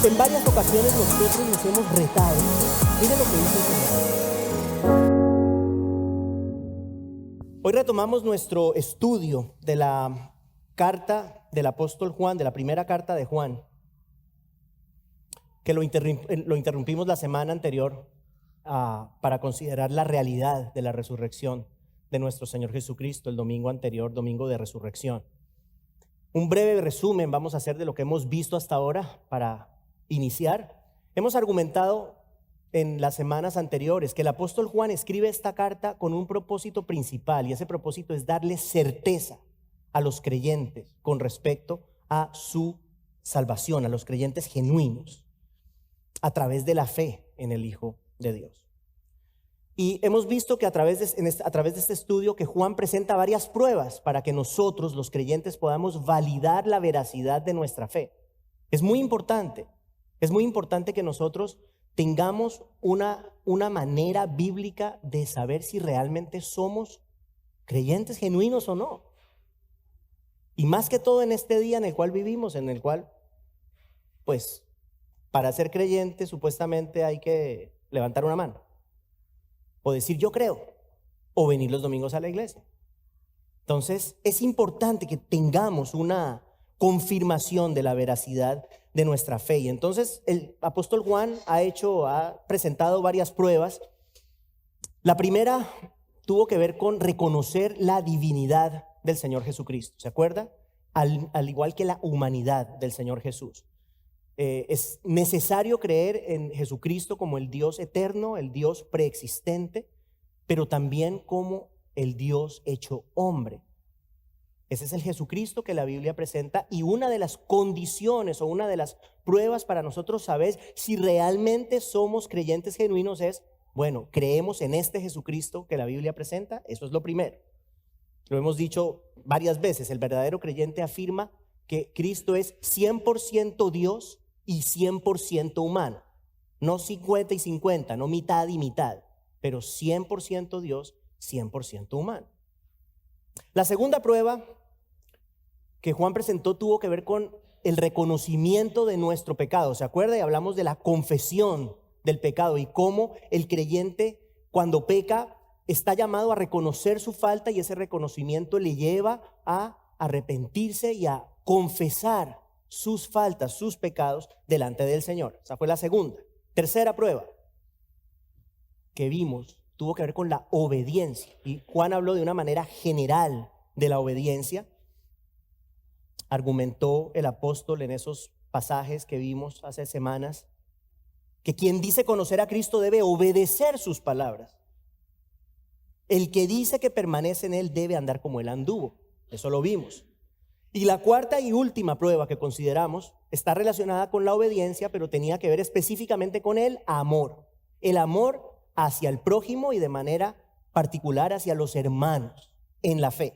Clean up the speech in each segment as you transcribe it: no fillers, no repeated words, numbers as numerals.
En varias ocasiones nosotros nos hemos retado. Mire lo que dice el Señor. Hoy retomamos nuestro estudio de la carta del apóstol Juan, de la primera carta de Juan, que lo interrumpimos la semana anterior para considerar la realidad de la resurrección de nuestro Señor Jesucristo, el domingo anterior, domingo de resurrección. Un breve resumen vamos a hacer de lo que hemos visto hasta ahora para iniciar. Hemos argumentado en las semanas anteriores que el apóstol Juan escribe esta carta con un propósito principal, y ese propósito es darle certeza a los creyentes con respecto a su salvación, a los creyentes genuinos, a través de la fe en el Hijo de Dios. Y hemos visto que a través de este estudio que Juan presenta varias pruebas para que nosotros, los creyentes, podamos validar la veracidad de nuestra fe. Es muy importante que nosotros tengamos una manera bíblica de saber si realmente somos creyentes genuinos o no. Y más que todo en este día en el cual vivimos, en el cual, pues, para ser creyente supuestamente hay que levantar una mano, o decir yo creo, o venir los domingos a la iglesia. Entonces es importante que tengamos una confirmación de la veracidad de nuestra fe. Y entonces el apóstol Juan ha presentado varias pruebas. La primera tuvo que ver con reconocer la divinidad del Señor Jesucristo. ¿Se acuerda? Al igual que la humanidad del Señor Jesús. Es necesario creer en Jesucristo como el Dios eterno, el Dios preexistente, pero también como el Dios hecho hombre. Ese es el Jesucristo que la Biblia presenta, y una de las condiciones o una de las pruebas para nosotros saber si realmente somos creyentes genuinos es, bueno, creemos en este Jesucristo que la Biblia presenta. Eso es lo primero. Lo hemos dicho varias veces, el verdadero creyente afirma que Cristo es 100% Dios y 100% humano. No 50 y 50, no mitad y mitad, pero 100% Dios, 100% humano. La segunda prueba que Juan presentó tuvo que ver con el reconocimiento de nuestro pecado. ¿Se acuerda? Y hablamos de la confesión del pecado y cómo el creyente, cuando peca, está llamado a reconocer su falta, y ese reconocimiento le lleva a arrepentirse y a confesar sus faltas, sus pecados delante del Señor. Esa fue la segunda. Tercera prueba que vimos tuvo que ver con la obediencia, y Juan habló de una manera general de la obediencia. Argumentó el apóstol en esos pasajes que vimos hace semanas que quien dice conocer a Cristo debe obedecer sus palabras. El que dice que permanece en él debe andar como él anduvo. Eso lo vimos. Y la cuarta y última prueba que consideramos está relacionada con la obediencia, pero tenía que ver específicamente con el amor hacia el prójimo y de manera particular hacia los hermanos en la fe.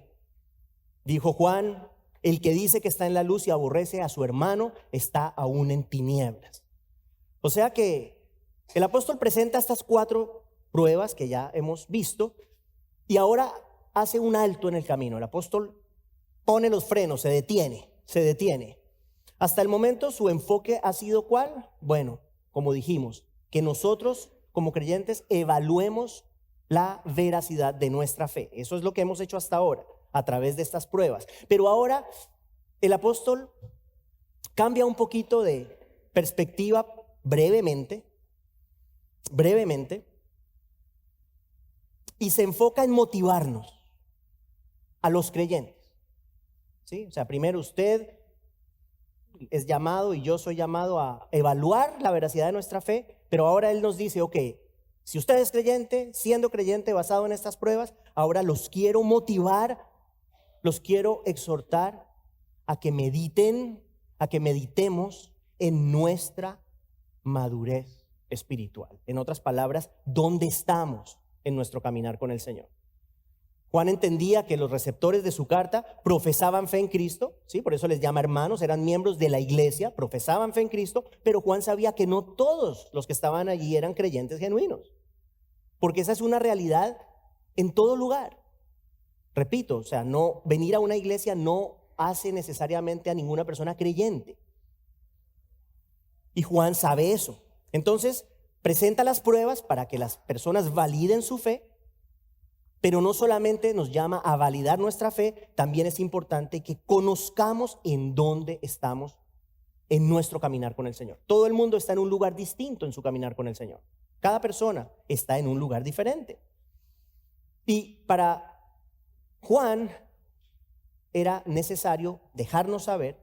Dijo Juan: el que dice que está en la luz y aborrece a su hermano está aún en tinieblas. O sea que el apóstol presenta estas cuatro pruebas que ya hemos visto, y ahora hace un alto en el camino. El apóstol pone los frenos, se detiene. Hasta el momento su enfoque ha sido ¿cuál? Bueno, como dijimos, que nosotros como creyentes evaluemos la veracidad de nuestra fe. Eso es lo que hemos hecho hasta ahora a través de estas pruebas. Pero ahora el apóstol cambia un poquito de perspectiva brevemente, y se enfoca en motivarnos a los creyentes. ¿Sí? O sea, primero usted es llamado y yo soy llamado a evaluar la veracidad de nuestra fe, pero ahora él nos dice, ok, si usted es creyente, siendo creyente basado en estas pruebas, ahora los quiero motivar, los quiero exhortar a que meditemos en nuestra madurez espiritual. En otras palabras, ¿dónde estamos en nuestro caminar con el Señor? Juan entendía que los receptores de su carta profesaban fe en Cristo, ¿sí? Por eso les llama hermanos, eran miembros de la iglesia, profesaban fe en Cristo, pero Juan sabía que no todos los que estaban allí eran creyentes genuinos, porque esa es una realidad en todo lugar. Repito, o sea, no venir a una iglesia no hace necesariamente a ninguna persona creyente. Y Juan sabe eso. Entonces, presenta las pruebas para que las personas validen su fe, pero no solamente nos llama a validar nuestra fe, también es importante que conozcamos en dónde estamos en nuestro caminar con el Señor. Todo el mundo está en un lugar distinto en su caminar con el Señor. Cada persona está en un lugar diferente. Y para Juan era necesario dejarnos saber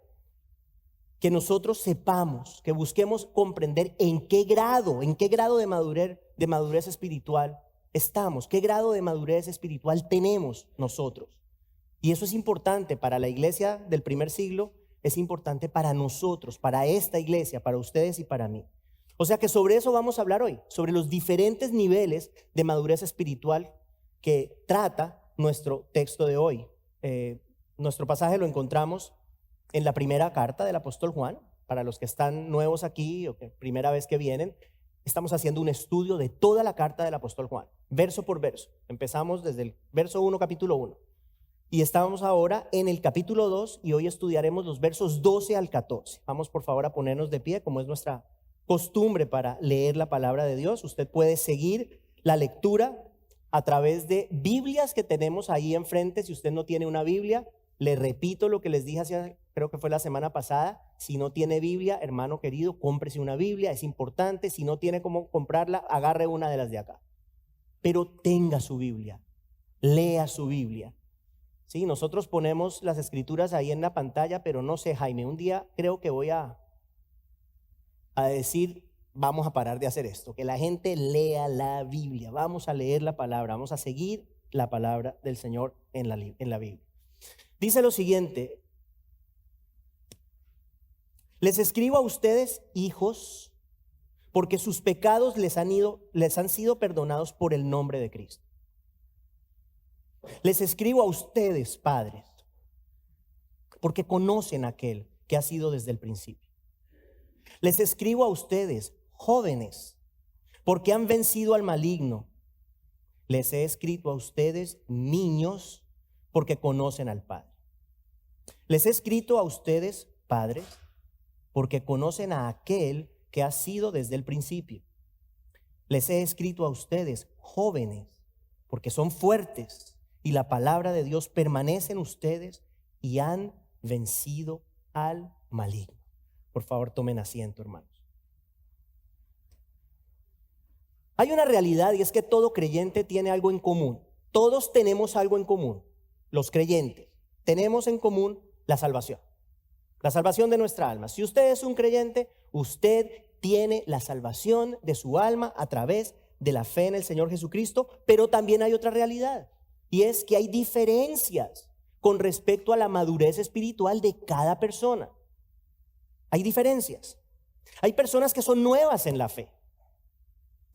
que nosotros sepamos, que busquemos comprender en qué grado de madurez espiritual estamos, qué grado de madurez espiritual tenemos nosotros. Y eso es importante para la iglesia del primer siglo, es importante para nosotros, para esta iglesia, para ustedes y para mí. O sea que sobre eso vamos a hablar hoy, sobre los diferentes niveles de madurez espiritual que trata nuestro texto de hoy. Nuestro pasaje lo encontramos en la primera carta del apóstol Juan. Para los que están nuevos aquí o que primera vez que vienen, estamos haciendo un estudio de toda la carta del apóstol Juan, verso por verso. Empezamos desde el verso 1, capítulo 1. Y estamos ahora en el capítulo 2 y hoy estudiaremos los versos 12 al 14. Vamos por favor a ponernos de pie, como es nuestra costumbre para leer la palabra de Dios. Usted puede seguir la lectura a través de Biblias que tenemos ahí enfrente. Si usted no tiene una Biblia, le repito lo que les dije creo que fue la semana pasada. Si no tiene Biblia, hermano querido, cómprese una Biblia, es importante. Si no tiene cómo comprarla, agarre una de las de acá. Pero tenga su Biblia, lea su Biblia. Sí, nosotros ponemos las escrituras ahí en la pantalla, pero no sé, Jaime, un día creo que voy a decir, vamos a parar de hacer esto, que la gente lea la Biblia, vamos a leer la palabra, vamos a seguir la palabra del Señor en la Biblia. Dice lo siguiente: les escribo a ustedes, hijos, porque sus pecados les han sido perdonados por el nombre de Cristo. Les escribo a ustedes, padres, porque conocen a aquel que ha sido desde el principio. Les escribo a ustedes, jóvenes, porque han vencido al maligno. Les he escrito a ustedes, niños, porque conocen al Padre. Les he escrito a ustedes, padres, porque conocen a aquel que ha sido desde el principio. Les he escrito a ustedes, jóvenes, porque son fuertes y la palabra de Dios permanece en ustedes y han vencido al maligno. Por favor, tomen asiento, hermanos. Hay una realidad y es que todo creyente tiene algo en común. Todos tenemos algo en común. Los creyentes tenemos en común la salvación de nuestra alma. Si usted es un creyente, usted tiene la salvación de su alma a través de la fe en el Señor Jesucristo, pero también hay otra realidad. Y es que hay diferencias con respecto a la madurez espiritual de cada persona. Hay diferencias. Hay personas que son nuevas en la fe.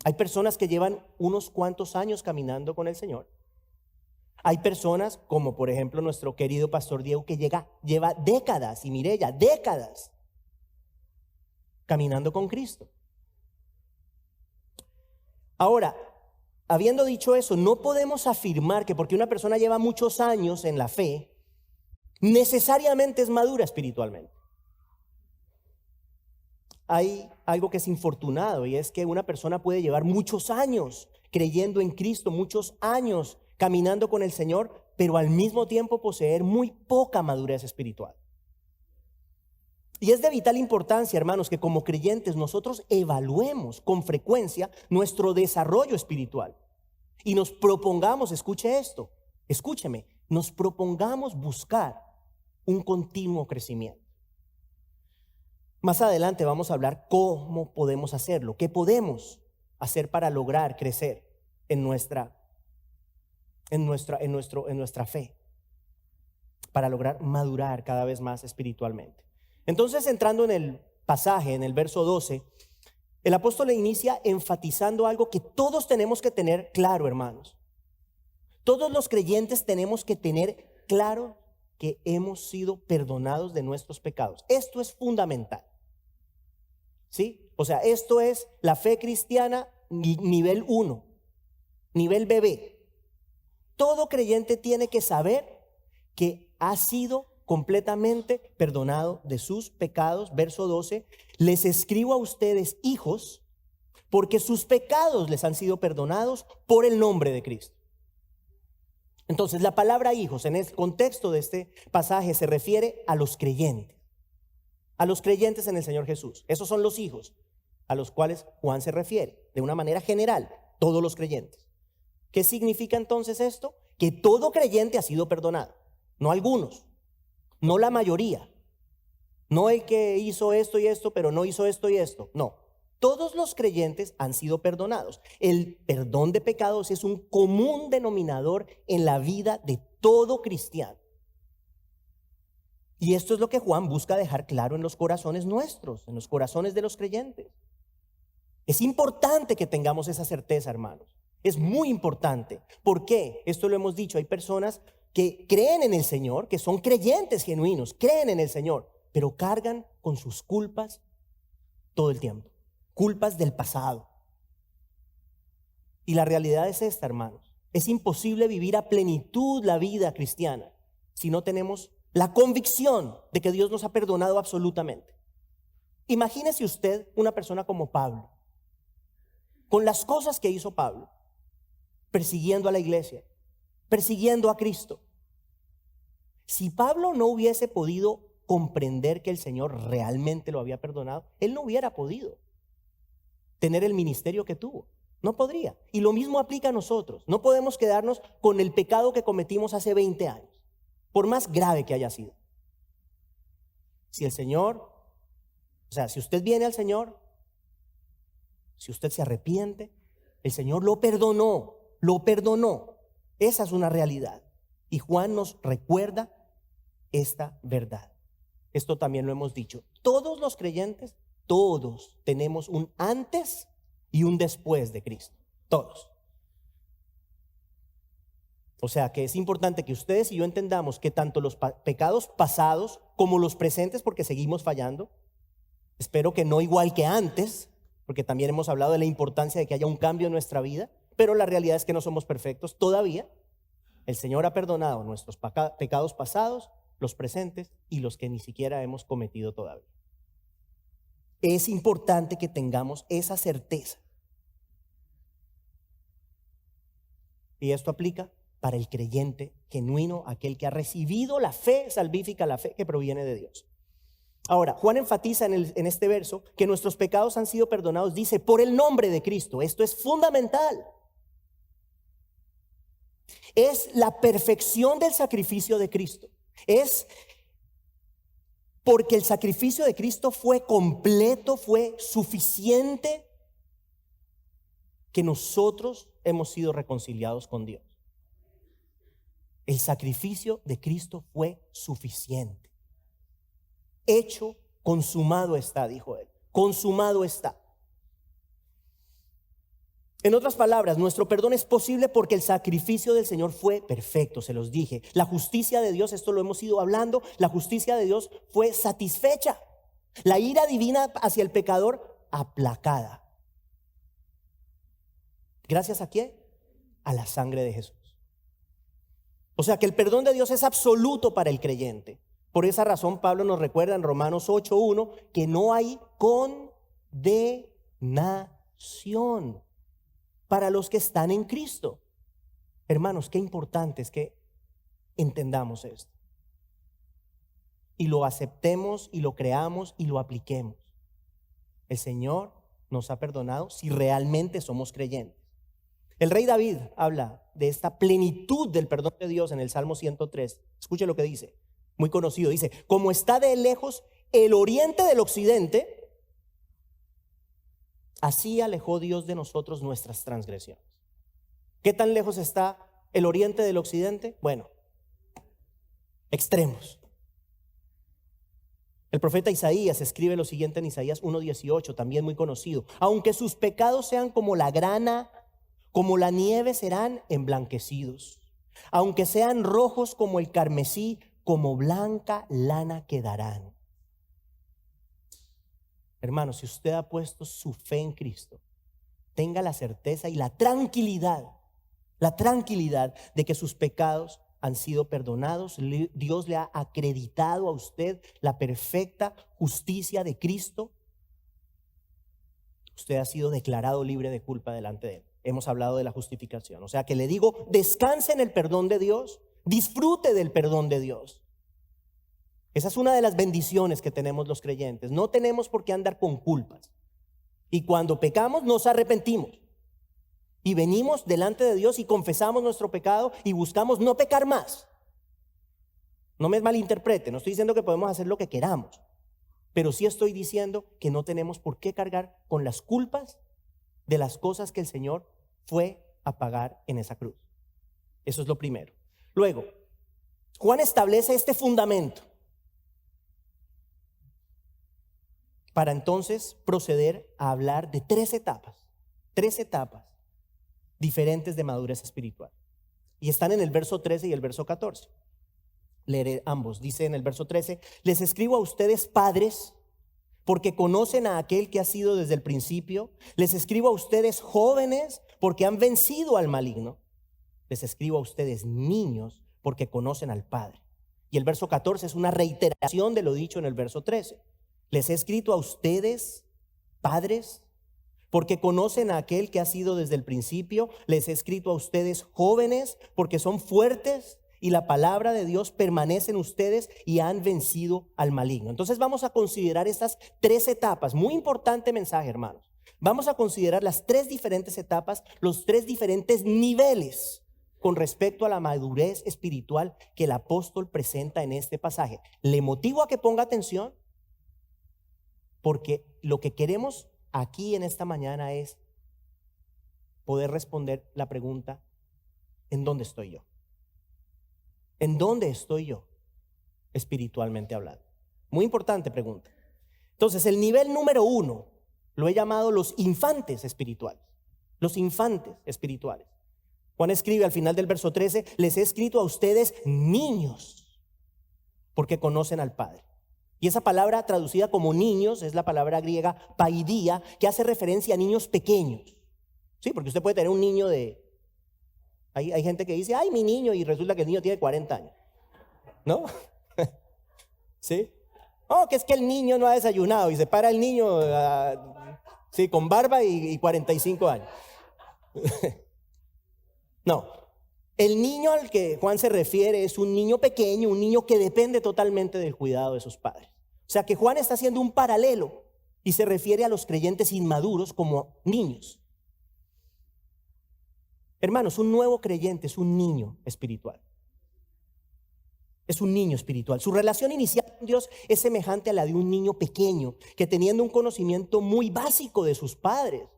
Hay personas que llevan unos cuantos años caminando con el Señor. Hay personas como por ejemplo nuestro querido pastor Diego que lleva décadas, y Mireya, décadas caminando con Cristo. Ahora, habiendo dicho eso, no podemos afirmar que porque una persona lleva muchos años en la fe, necesariamente es madura espiritualmente. Hay algo que es infortunado y es que una persona puede llevar muchos años creyendo en Cristo, muchos años caminando con el Señor, pero al mismo tiempo poseer muy poca madurez espiritual. Y es de vital importancia, hermanos, que como creyentes nosotros evaluemos con frecuencia nuestro desarrollo espiritual y nos propongamos, escuche esto, escúcheme, nos propongamos buscar un continuo crecimiento. Más adelante vamos a hablar cómo podemos hacerlo, qué podemos hacer para lograr crecer en nuestra fe, para lograr madurar cada vez más espiritualmente. Entonces, entrando en el pasaje, en el verso 12, el apóstol inicia enfatizando algo que todos tenemos que tener claro, hermanos. Todos los creyentes tenemos que tener claro que hemos sido perdonados de nuestros pecados. Esto es fundamental. ¿Sí? O sea, esto es la fe cristiana nivel 1, nivel bebé. Todo creyente tiene que saber que ha sido completamente perdonado de sus pecados. Verso 12, les escribo a ustedes, hijos, porque sus pecados les han sido perdonados por el nombre de Cristo. Entonces, la palabra hijos en el contexto de este pasaje se refiere a los creyentes en el Señor Jesús. Esos son los hijos a los cuales Juan se refiere, de una manera general, todos los creyentes. ¿Qué significa entonces esto? Que todo creyente ha sido perdonado, no algunos, no la mayoría, no el que hizo esto y esto, pero no hizo esto y esto, no. Todos los creyentes han sido perdonados. El perdón de pecados es un común denominador en la vida de todo cristiano. Y esto es lo que Juan busca dejar claro en los corazones nuestros, en los corazones de los creyentes. Es importante que tengamos esa certeza, hermanos. Es muy importante. ¿Por qué? Esto lo hemos dicho. Hay personas que creen en el Señor, que son creyentes genuinos, creen en el Señor, pero cargan con sus culpas todo el tiempo. Culpas del pasado. Y la realidad es esta, hermanos. Es imposible vivir a plenitud la vida cristiana si no tenemos la convicción de que Dios nos ha perdonado absolutamente. Imagínese usted una persona como Pablo, con las cosas que hizo Pablo, persiguiendo a la iglesia, persiguiendo a Cristo. Si Pablo no hubiese podido comprender que el Señor realmente lo había perdonado, él no hubiera podido tener el ministerio que tuvo. No podría. Y lo mismo aplica a nosotros. No podemos quedarnos con el pecado que cometimos hace 20 años, por más grave que haya sido. Si el Señor, si usted viene al Señor, si usted se arrepiente, el Señor lo perdonó. Esa es una realidad. Y Juan nos recuerda esta verdad. Esto también lo hemos dicho. Todos los creyentes, todos tenemos un antes y un después de Cristo. Todos. O sea que es importante que ustedes y yo entendamos que tanto los pecados pasados como los presentes, porque seguimos fallando, espero que no igual que antes, porque también hemos hablado de la importancia de que haya un cambio en nuestra vida, pero la realidad es que no somos perfectos todavía. El Señor ha perdonado nuestros pecados pasados, los presentes y los que ni siquiera hemos cometido todavía. Es importante que tengamos esa certeza. Y esto aplica para el creyente genuino, aquel que ha recibido la fe salvífica, la fe que proviene de Dios. Ahora, Juan enfatiza en este verso que nuestros pecados han sido perdonados, dice, por el nombre de Cristo. Esto es fundamental. Es la perfección del sacrificio de Cristo. Es porque el sacrificio de Cristo fue completo, fue suficiente, que nosotros hemos sido reconciliados con Dios. El sacrificio de Cristo fue suficiente. Hecho, consumado está, dijo él. Consumado está. En otras palabras, nuestro perdón es posible porque el sacrificio del Señor fue perfecto, se los dije. La justicia de Dios, esto lo hemos ido hablando, la justicia de Dios fue satisfecha. La ira divina hacia el pecador aplacada. ¿Gracias a quién? A la sangre de Jesús. O sea que el perdón de Dios es absoluto para el creyente. Por esa razón Pablo nos recuerda en Romanos 8:1 que no hay condenación para los que están en Cristo. Hermanos, qué importante es que entendamos esto. Y lo aceptemos y lo creamos y lo apliquemos. El Señor nos ha perdonado si realmente somos creyentes. El rey David habla de esta plenitud del perdón de Dios en el Salmo 103. Escuche lo que dice, muy conocido. Dice, como está de lejos el oriente del occidente, así alejó Dios de nosotros nuestras transgresiones. ¿Qué tan lejos está el oriente del occidente? Bueno, extremos. El profeta Isaías escribe lo siguiente en Isaías 1:18, también muy conocido. Aunque sus pecados sean como la grana, como la nieve serán emblanquecidos. Aunque sean rojos como el carmesí, como blanca lana quedarán. Hermano, si usted ha puesto su fe en Cristo, tenga la certeza y la tranquilidad de que sus pecados han sido perdonados. Dios le ha acreditado a usted la perfecta justicia de Cristo. Usted ha sido declarado libre de culpa delante de Él. Hemos hablado de la justificación. O sea que le digo, descanse en el perdón de Dios, disfrute del perdón de Dios. Esa es una de las bendiciones que tenemos los creyentes. No tenemos por qué andar con culpas. Y cuando pecamos nos arrepentimos. Y venimos delante de Dios y confesamos nuestro pecado y buscamos no pecar más. No me malinterprete, no estoy diciendo que podemos hacer lo que queramos. Pero sí estoy diciendo que no tenemos por qué cargar con las culpas de las cosas que el Señor fue a pagar en esa cruz. Eso es lo primero. Luego, Juan establece este fundamento para entonces proceder a hablar de tres etapas diferentes de madurez espiritual. Y están en el verso 13 y el verso 14. Leeré ambos. Dice en el verso 13: les escribo a ustedes, padres, porque conocen a aquel que ha sido desde el principio. Les escribo a ustedes, jóvenes, porque han vencido al maligno. Les escribo a ustedes, niños, porque conocen al Padre. Y el verso 14 es una reiteración de lo dicho en el verso 13. Les he escrito a ustedes, padres, porque conocen a aquel que ha sido desde el principio. Les he escrito a ustedes, jóvenes, porque son fuertes y la palabra de Dios permanece en ustedes y han vencido al maligno. Entonces vamos a considerar estas tres etapas. Muy importante mensaje, hermanos. Vamos a considerar las tres diferentes etapas, los tres diferentes niveles con respecto a la madurez espiritual que el apóstol presenta en este pasaje. Le motivo a que ponga atención, porque lo que queremos aquí en esta mañana es poder responder la pregunta: ¿en dónde estoy yo? ¿En dónde estoy yo espiritualmente hablando? Muy importante pregunta. Entonces, el nivel número 1 lo he llamado los infantes espirituales. Los infantes espirituales. Juan escribe al final del verso 13: les he escrito a ustedes, niños, porque conocen al Padre. Y esa palabra traducida como niños es la palabra griega paidía, que hace referencia a niños pequeños. Sí, porque usted puede tener un niño de... Hay gente que dice, ay, mi niño, y resulta que el niño tiene 40 años. ¿No? ¿Sí? Oh, que es que el niño no ha desayunado y se para el niño sí, con barba y 45 años. No. El niño al que Juan se refiere es un niño pequeño, un niño que depende totalmente del cuidado de sus padres. O sea que Juan está haciendo un paralelo y se refiere a los creyentes inmaduros como niños. Hermanos, un nuevo creyente es un niño espiritual. Es un niño espiritual. Su relación inicial con Dios es semejante a la de un niño pequeño que, teniendo un conocimiento muy básico de sus padres,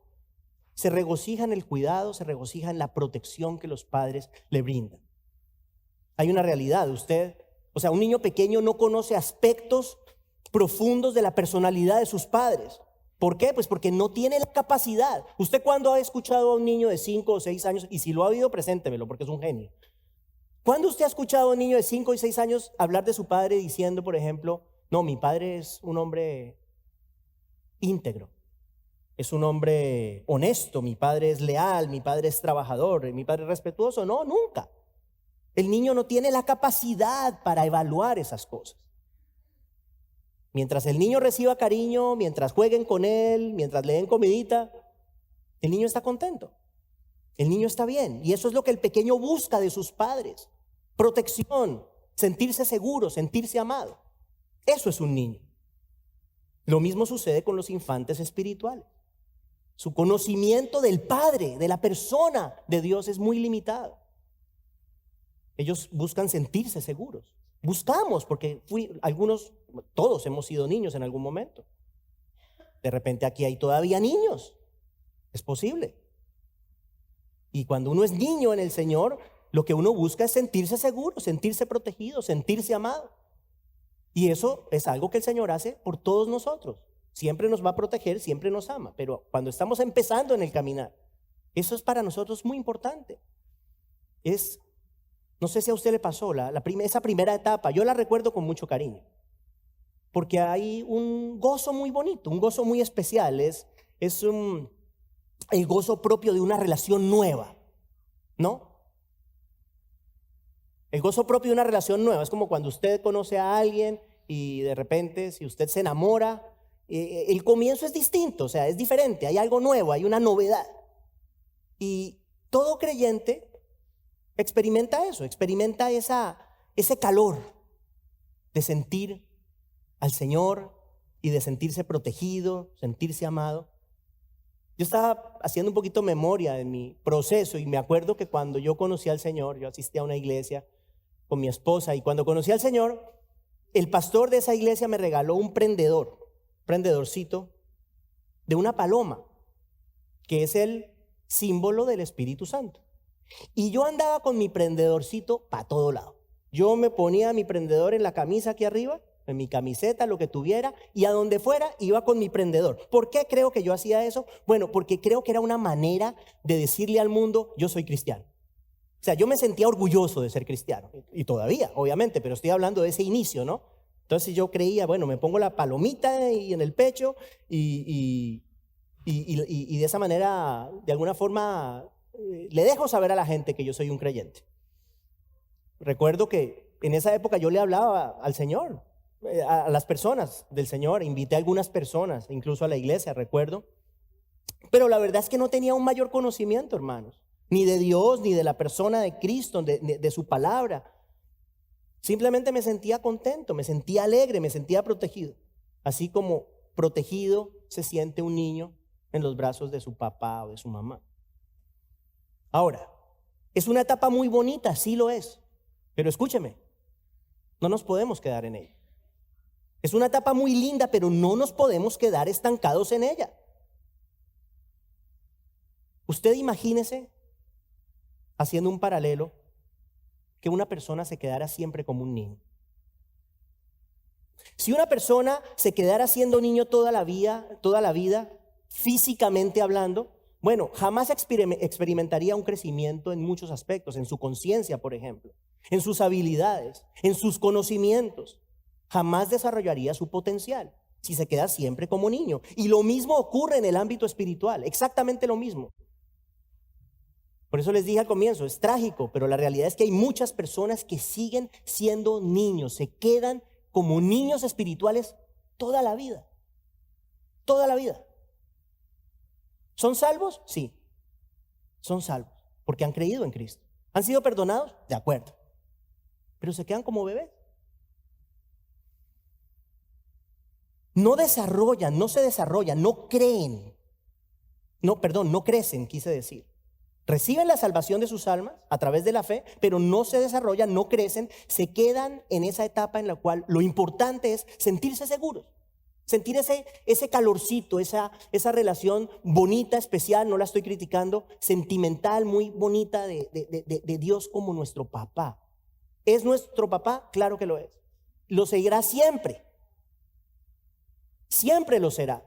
se regocija en el cuidado, se regocija en la protección que los padres le brindan. Hay una realidad, un niño pequeño no conoce aspectos profundos de la personalidad de sus padres. ¿Por qué? Pues porque no tiene la capacidad. ¿Usted cuándo ha escuchado a un niño de 5 o 6 años? Y si lo ha oído, preséntemelo, porque es un genio. ¿Cuándo usted ha escuchado a un niño de 5 y 6 años hablar de su padre diciendo, por ejemplo, no, mi padre es un hombre íntegro, es un hombre honesto, mi padre es leal, mi padre es trabajador, mi padre es respetuoso? No, nunca. El niño no tiene la capacidad para evaluar esas cosas. Mientras el niño reciba cariño, mientras jueguen con él, mientras le den comidita, el niño está contento. El niño está bien. Y eso es lo que el pequeño busca de sus padres: protección, sentirse seguro, sentirse amado. Eso es un niño. Lo mismo sucede con los infantes espirituales. Su conocimiento del Padre, de la persona de Dios, es muy limitado. Ellos buscan sentirse seguros. Buscamos, porque todos hemos sido niños en algún momento. De repente aquí hay todavía niños. Es posible. Y cuando uno es niño en el Señor, lo que uno busca es sentirse seguro, sentirse protegido, sentirse amado. Y eso es algo que el Señor hace por todos nosotros. Siempre nos va a proteger, siempre nos ama. Pero cuando estamos empezando en el caminar, eso es para nosotros muy importante. No sé si a usted le pasó esa primera etapa. Yo la recuerdo con mucho cariño, porque hay un gozo muy bonito, un gozo muy especial. Es el gozo propio de una relación nueva, ¿no? El gozo propio de una relación nueva es como cuando usted conoce a alguien y de repente, si usted se enamora, el comienzo es distinto, o sea, es diferente, hay algo nuevo, hay una novedad. Y todo creyente experimenta eso, experimenta ese calor de sentir al Señor y de sentirse protegido, sentirse amado. Yo estaba haciendo un poquito memoria de mi proceso y me acuerdo que cuando yo conocí al Señor, yo asistí a una iglesia con mi esposa y cuando conocí al Señor, el pastor de esa iglesia me regaló un prendedorcito de una paloma, que es el símbolo del Espíritu Santo. Y yo andaba con mi prendedorcito para todo lado. Yo me ponía mi prendedor en la camisa aquí arriba, en mi camiseta, lo que tuviera, y a donde fuera iba con mi prendedor. ¿Por qué creo que yo hacía eso? Bueno, porque creo que era una manera de decirle al mundo, yo soy cristiano. O sea, yo me sentía orgulloso de ser cristiano, y todavía, obviamente, pero estoy hablando de ese inicio, ¿no? Entonces yo creía, bueno, me pongo la palomita ahí en el pecho y de esa manera, de alguna forma, le dejo saber a la gente que yo soy un creyente. Recuerdo que en esa época yo le hablaba al Señor, a las personas del Señor, invité a algunas personas, incluso a la iglesia, recuerdo. Pero la verdad es que no tenía un mayor conocimiento, hermanos, ni de Dios, ni de la persona de Cristo, de su palabra. Simplemente me sentía contento, me sentía alegre, me sentía protegido. Así como protegido se siente un niño en los brazos de su papá o de su mamá. Ahora, es una etapa muy bonita, sí lo es. Pero escúcheme, no nos podemos quedar en ella. Es una etapa muy linda, pero no nos podemos quedar estancados en ella. Usted imagínese, haciendo un paralelo, que una persona se quedara siempre como un niño. Si una persona se quedara siendo niño toda la vida, físicamente hablando, bueno, jamás experimentaría un crecimiento en muchos aspectos, en su conciencia, por ejemplo, en sus habilidades, en sus conocimientos. Jamás desarrollaría su potencial si se queda siempre como niño. Y lo mismo ocurre en el ámbito espiritual, exactamente lo mismo. Por eso les dije al comienzo, es trágico, pero la realidad es que hay muchas personas que siguen siendo niños, se quedan como niños espirituales toda la vida. Toda la vida. ¿Son salvos? Sí, son salvos, porque han creído en Cristo. ¿Han sido perdonados? De acuerdo. Pero se quedan como bebés. No desarrollan, no se desarrollan, no creen. No crecen, quise decir. Reciben la salvación de sus almas a través de la fe, pero no se desarrollan, no crecen, se quedan en esa etapa en la cual lo importante es sentirse seguros. Sentir ese calorcito, esa relación bonita, especial, no la estoy criticando, sentimental, muy bonita de Dios como nuestro papá. ¿Es nuestro papá? Claro que lo es. Lo seguirá siempre. Siempre lo será.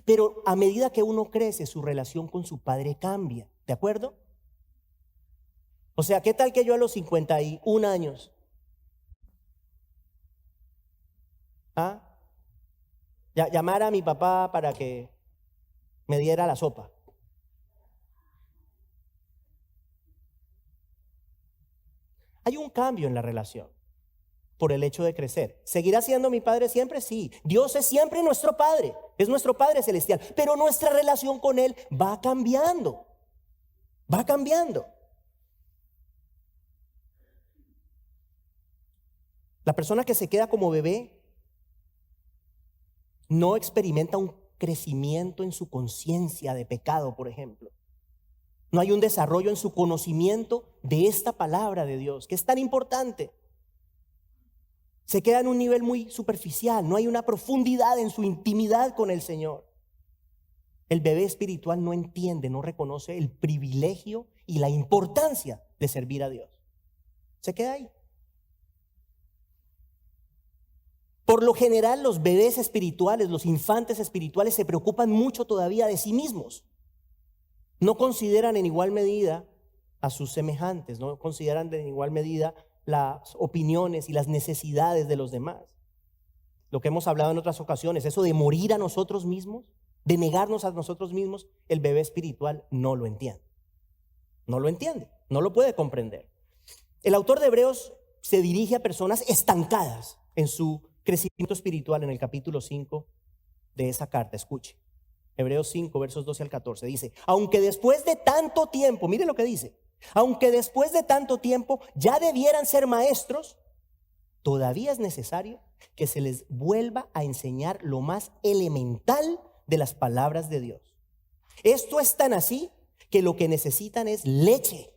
Pero a medida que uno crece, su relación con su padre cambia. ¿De acuerdo? O sea, ¿qué tal que yo a los 51 años? Llamara a mi papá para que me diera la sopa. Hay un cambio en la relación por el hecho de crecer. ¿Seguirá siendo mi padre siempre? Sí. Dios es siempre nuestro padre, es nuestro Padre celestial, pero nuestra relación con Él va cambiando. Va cambiando. La persona que se queda como bebé no experimenta un crecimiento en su conciencia de pecado, por ejemplo. No hay un desarrollo en su conocimiento de esta palabra de Dios, que es tan importante. Se queda en un nivel muy superficial, no hay una profundidad en su intimidad con el Señor. El bebé espiritual no entiende, no reconoce el privilegio y la importancia de servir a Dios. Se queda ahí. Por lo general, los bebés espirituales, los infantes espirituales se preocupan mucho todavía de sí mismos. No consideran en igual medida a sus semejantes, no consideran en igual medida las opiniones y las necesidades de los demás. Lo que hemos hablado en otras ocasiones, eso de morir a nosotros mismos, de negarnos a nosotros mismos, el bebé espiritual no lo entiende. No lo entiende, no lo puede comprender. El autor de Hebreos se dirige a personas estancadas en su crecimiento espiritual en el capítulo 5 de esa carta. Escuche, Hebreos 5, versos 12 al 14, dice: aunque después de tanto tiempo, mire lo que dice, aunque después de tanto tiempo ya debieran ser maestros, todavía es necesario que se les vuelva a enseñar lo más elemental de las palabras de Dios. Esto es tan así que lo que necesitan es leche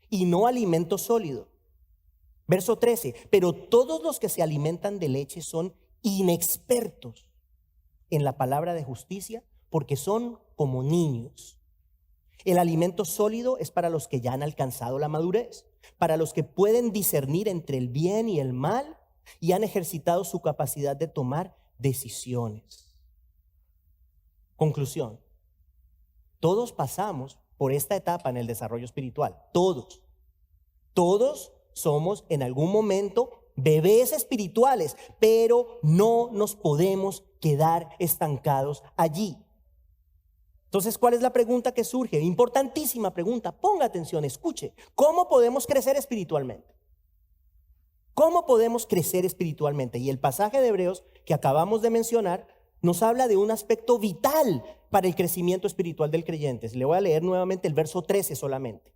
y no alimento sólido. Verso 13, pero todos los que se alimentan de leche son inexpertos en la palabra de justicia porque son como niños. El alimento sólido es para los que ya han alcanzado la madurez, para los que pueden discernir entre el bien y el mal y han ejercitado su capacidad de tomar decisiones. Conclusión: todos pasamos por esta etapa en el desarrollo espiritual. Todos somos en algún momento bebés espirituales, pero no nos podemos quedar estancados allí. Entonces, ¿cuál es la pregunta que surge? Importantísima pregunta, ponga atención, escuche. ¿Cómo podemos crecer espiritualmente? ¿Cómo podemos crecer espiritualmente? Y el pasaje de Hebreos que acabamos de mencionar nos habla de un aspecto vital para el crecimiento espiritual del creyente. Le voy a leer nuevamente el verso 13 solamente.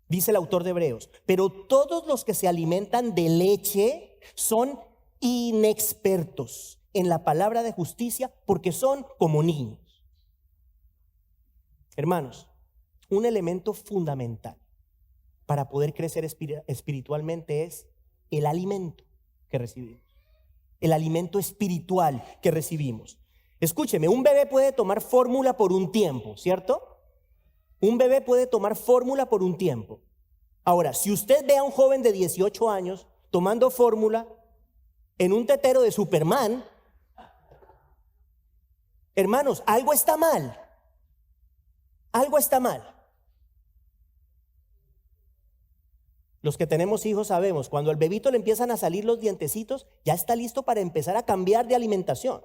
Dice el autor de Hebreos: pero todos los que se alimentan de leche son inexpertos en la palabra de justicia porque son como niños. Hermanos, un elemento fundamental para poder crecer espiritualmente es el alimento que recibimos. El alimento espiritual que recibimos. Escúcheme, un bebé puede tomar fórmula por un tiempo, ¿cierto? Un bebé puede tomar fórmula por un tiempo. Ahora, si usted ve a un joven de 18 años tomando fórmula en un tetero de Superman, hermanos, algo está mal. Algo está mal. Los que tenemos hijos sabemos, cuando al bebito le empiezan a salir los dientecitos, ya está listo para empezar a cambiar de alimentación.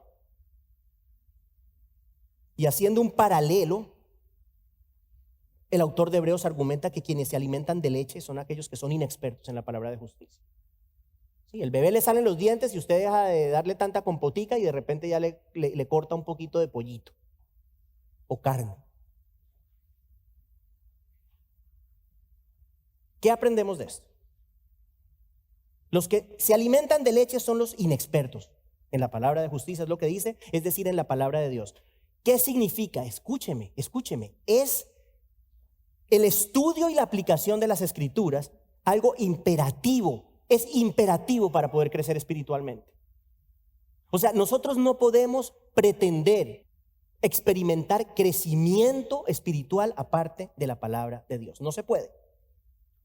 Y haciendo un paralelo, el autor de Hebreos argumenta que quienes se alimentan de leche son aquellos que son inexpertos en la palabra de justicia. Sí, el bebé le salen los dientes y usted deja de darle tanta compotica y de repente ya le corta un poquito de pollito o carne. ¿Qué aprendemos de esto? Los que se alimentan de leche son los inexpertos en la palabra de justicia, es lo que dice, es decir, en la palabra de Dios. ¿Qué significa? Escúcheme. Es el estudio y la aplicación de las escrituras algo imperativo. Es imperativo para poder crecer espiritualmente. O sea, nosotros no podemos pretender experimentar crecimiento espiritual aparte de la palabra de Dios. No se puede.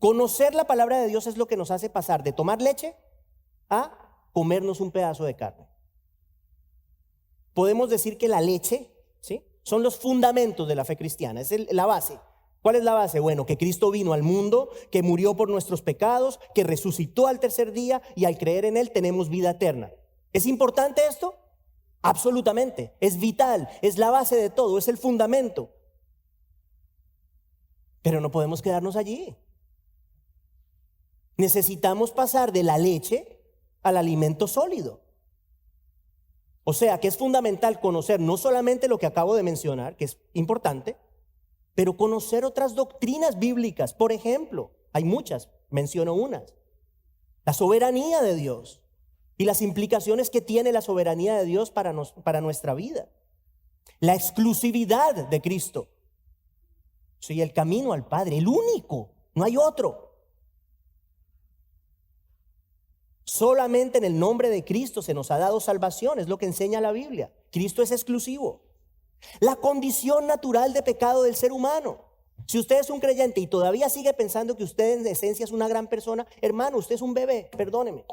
Conocer la palabra de Dios es lo que nos hace pasar de tomar leche a comernos un pedazo de carne. Podemos decir que la leche, ¿sí?, son los fundamentos de la fe cristiana, es la base. ¿Cuál es la base? Bueno, que Cristo vino al mundo, que murió por nuestros pecados, que resucitó al tercer día y al creer en Él tenemos vida eterna. ¿Es importante esto? Absolutamente, es vital, es la base de todo, es el fundamento. Pero no podemos quedarnos allí. Necesitamos pasar de la leche al alimento sólido. O sea que es fundamental conocer no solamente lo que acabo de mencionar, que es importante, pero conocer otras doctrinas bíblicas. Por ejemplo, hay muchas, menciono unas. La soberanía de Dios y las implicaciones que tiene la soberanía de Dios para nuestra vida. La exclusividad de Cristo. Sí, el camino al Padre, el único, no hay otro. Solamente en el nombre de Cristo se nos ha dado salvación, es lo que enseña la Biblia. Cristo es exclusivo. La condición natural de pecado del ser humano. Si usted es un creyente y todavía sigue pensando que usted en esencia es una gran persona, hermano, usted es un bebé, perdóneme.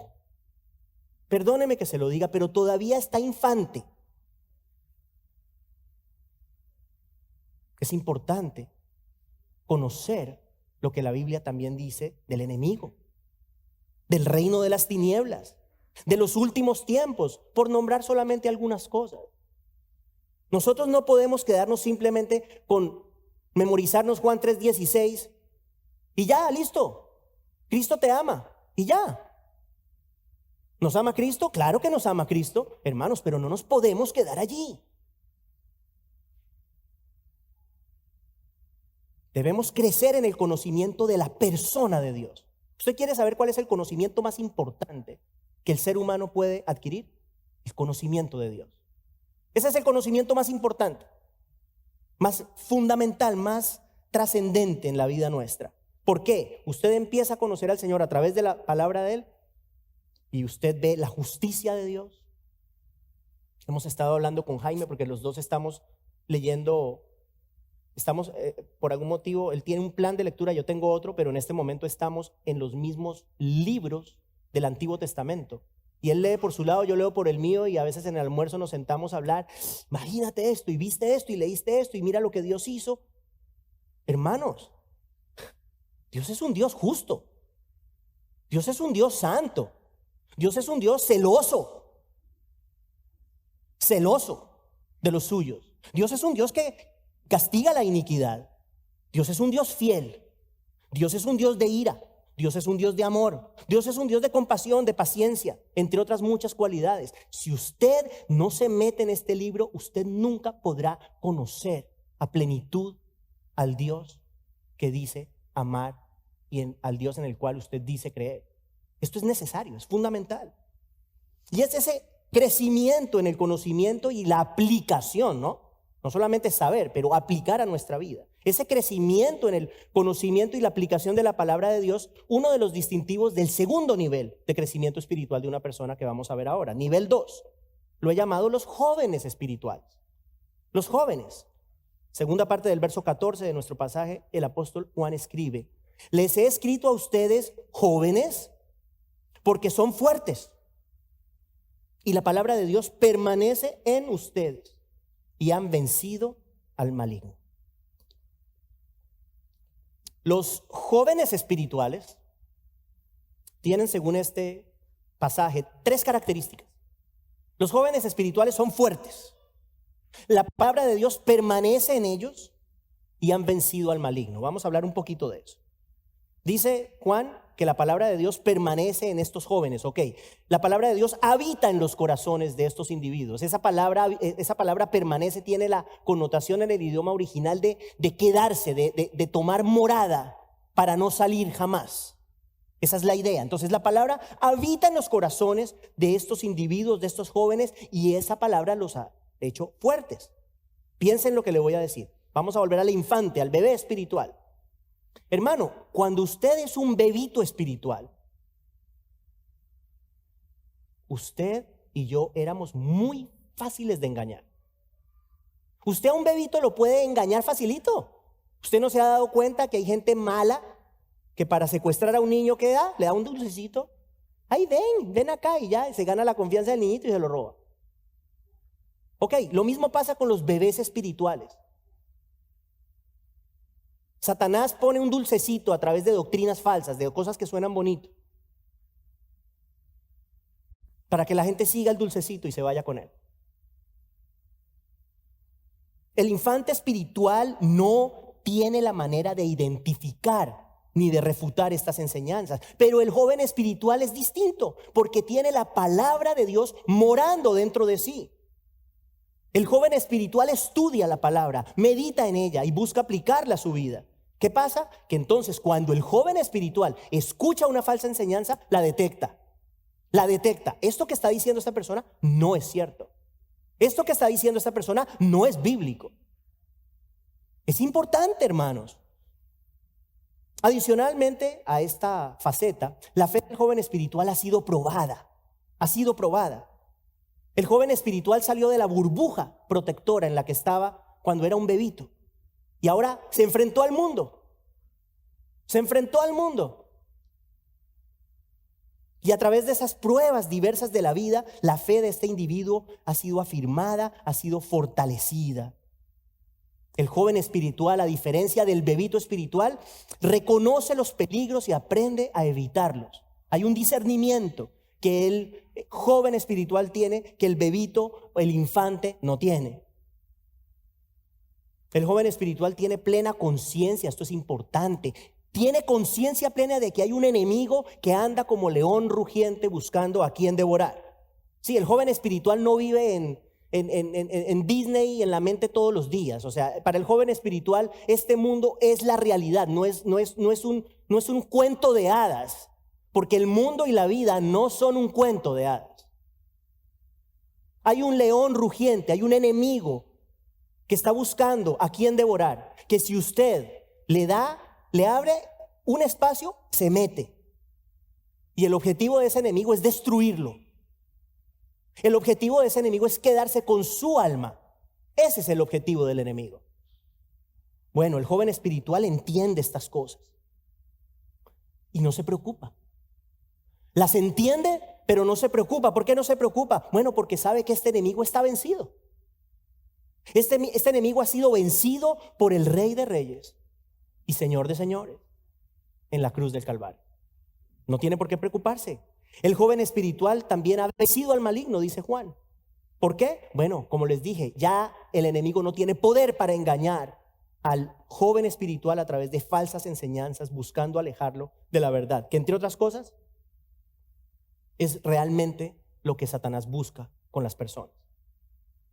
Perdóneme que se lo diga, pero todavía está infante. Es importante conocer lo que la Biblia también dice del enemigo, del reino de las tinieblas, de los últimos tiempos, por nombrar solamente algunas cosas. Nosotros no podemos quedarnos simplemente con memorizarnos Juan 3:16 y ya, listo. Cristo te ama y ya. ¿Nos ama Cristo? Claro que nos ama Cristo, hermanos, pero no nos podemos quedar allí. Debemos crecer en el conocimiento de la persona de Dios. ¿Usted quiere saber cuál es el conocimiento más importante que el ser humano puede adquirir? El conocimiento de Dios. Ese es el conocimiento más importante, más fundamental, más trascendente en la vida nuestra. ¿Por qué? Usted empieza a conocer al Señor a través de la palabra de Él y usted ve la justicia de Dios. Hemos estado hablando con Jaime porque los dos estamos leyendo. Estamos, por algún motivo, él tiene un plan de lectura, yo tengo otro, pero en este momento estamos en los mismos libros del Antiguo Testamento. Y él lee por su lado, yo leo por el mío, y a veces en el almuerzo nos sentamos a hablar. Imagínate esto, y viste esto, y leíste esto, y mira lo que Dios hizo. Hermanos, Dios es un Dios justo. Dios es un Dios santo. Dios es un Dios celoso. Celoso de los suyos. Dios es un Dios que castiga la iniquidad. Dios es un Dios fiel. Dios es un Dios de ira. Dios es un Dios de amor. Dios es un Dios de compasión, de paciencia, entre otras muchas cualidades. Si usted no se mete en este libro, usted nunca podrá conocer a plenitud al Dios que dice amar y al Dios en el cual usted dice creer. Esto es necesario, es fundamental. Y es ese crecimiento en el conocimiento y la aplicación, ¿no? No solamente saber, pero aplicar a nuestra vida. Ese crecimiento en el conocimiento y la aplicación de la palabra de Dios, uno de los distintivos del segundo nivel de crecimiento espiritual de una persona que vamos a ver ahora. Nivel 2. Lo he llamado los jóvenes espirituales. Los jóvenes. Segunda parte del verso 14 de nuestro pasaje, el apóstol Juan escribe: les he escrito a ustedes, jóvenes, porque son fuertes. Y la palabra de Dios permanece en ustedes. Y han vencido al maligno. Los jóvenes espirituales tienen, según este pasaje, 3 características. Los jóvenes espirituales son fuertes. La palabra de Dios permanece en ellos y han vencido al maligno. Vamos a hablar un poquito de eso. Dice Juan que la palabra de Dios permanece en estos jóvenes. Ok, la palabra de Dios habita en los corazones de estos individuos. Esa palabra permanece, tiene la connotación en el idioma original de quedarse, de tomar morada para no salir jamás. Esa es la idea. Entonces la palabra habita en los corazones de estos individuos, de estos jóvenes, y esa palabra los ha hecho fuertes. Piensen lo que le voy a decir. Vamos a volver al infante, al bebé espiritual. Hermano, cuando usted es un bebito espiritual, usted y yo éramos muy fáciles de engañar. Usted a un bebito lo puede engañar facilito. ¿Usted no se ha dado cuenta que hay gente mala que para secuestrar a un niño, ¿qué da? Le da un dulcecito. Ay, ven acá, y ya se gana la confianza del niñito y se lo roba. Ok, lo mismo pasa con los bebés espirituales. Satanás pone un dulcecito a través de doctrinas falsas, de cosas que suenan bonito, para que la gente siga el dulcecito y se vaya con él. El infante espiritual no tiene la manera de identificar ni de refutar estas enseñanzas, pero el joven espiritual es distinto, porque tiene la palabra de Dios morando dentro de sí. El joven espiritual estudia la palabra, medita en ella y busca aplicarla a su vida. ¿Qué pasa? Que entonces cuando el joven espiritual escucha una falsa enseñanza, la detecta. La detecta. Esto que está diciendo esta persona no es cierto. Esto que está diciendo esta persona no es bíblico. Es importante, hermanos. Adicionalmente a esta faceta, la fe del joven espiritual ha sido probada. Ha sido probada. El joven espiritual salió de la burbuja protectora en la que estaba cuando era un bebito. Y ahora se enfrentó al mundo. Se enfrentó al mundo. Y a través de esas pruebas diversas de la vida, la fe de este individuo ha sido afirmada, ha sido fortalecida. El joven espiritual, a diferencia del bebito espiritual, reconoce los peligros y aprende a evitarlos. Hay un discernimiento que el joven espiritual tiene que el bebito o el infante no tiene. El joven espiritual tiene plena conciencia, esto es importante, tiene conciencia plena de que hay un enemigo que anda como león rugiente buscando a quien devorar. Sí, el joven espiritual no vive en Disney en la mente todos los días. O sea, para el joven espiritual este mundo es la realidad, no es un cuento de hadas, porque el mundo y la vida no son un cuento de hadas. Hay un león rugiente, hay un enemigo que está buscando a quien devorar, que si usted le abre un espacio, se mete. Y el objetivo de ese enemigo es destruirlo. El objetivo de ese enemigo es quedarse con su alma. Ese es el objetivo del enemigo. Bueno, el joven espiritual entiende estas cosas y no se preocupa. Las entiende, pero no se preocupa. ¿Por qué no se preocupa? Bueno, porque sabe que este enemigo está vencido. Este enemigo ha sido vencido por el Rey de Reyes y Señor de Señores en la cruz del Calvario. No tiene por qué preocuparse. El joven espiritual también ha vencido al maligno, dice Juan. ¿Por qué? Bueno, como les dije, ya el enemigo no tiene poder para engañar al joven espiritual a través de falsas enseñanzas, buscando alejarlo de la verdad, que entre otras cosas es realmente lo que Satanás busca con las personas.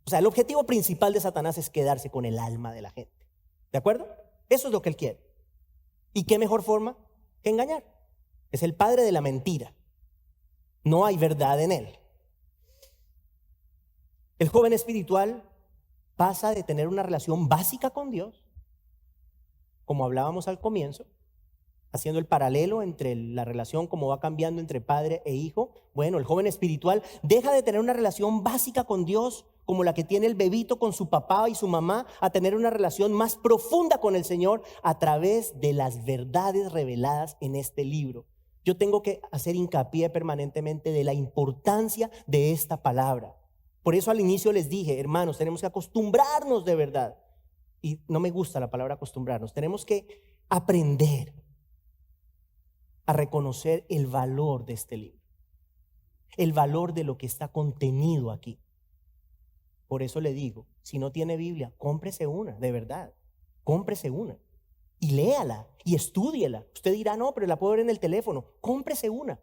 O sea, el objetivo principal de Satanás es quedarse con el alma de la gente. ¿De acuerdo? Eso es lo que él quiere. ¿Y qué mejor forma que engañar? Es el padre de la mentira. No hay verdad en él. El joven espiritual pasa de tener una relación básica con Dios, como hablábamos al comienzo, haciendo el paralelo entre la relación como va cambiando entre padre e hijo. Bueno, el joven espiritual deja de tener una relación básica con Dios, como la que tiene el bebito con su papá y su mamá, a tener una relación más profunda con el Señor a través de las verdades reveladas en este libro. Yo tengo que hacer hincapié permanentemente de la importancia de esta palabra. Por eso al inicio les dije, hermanos, tenemos que acostumbrarnos de verdad. Y no me gusta la palabra acostumbrarnos. Tenemos que aprender a reconocer el valor de este libro, el valor de lo que está contenido aquí. Por eso le digo, si no tiene Biblia, cómprese una, de verdad, cómprese una y léala y estúdiela. Usted dirá, no, pero la puedo ver en el teléfono. Cómprese una.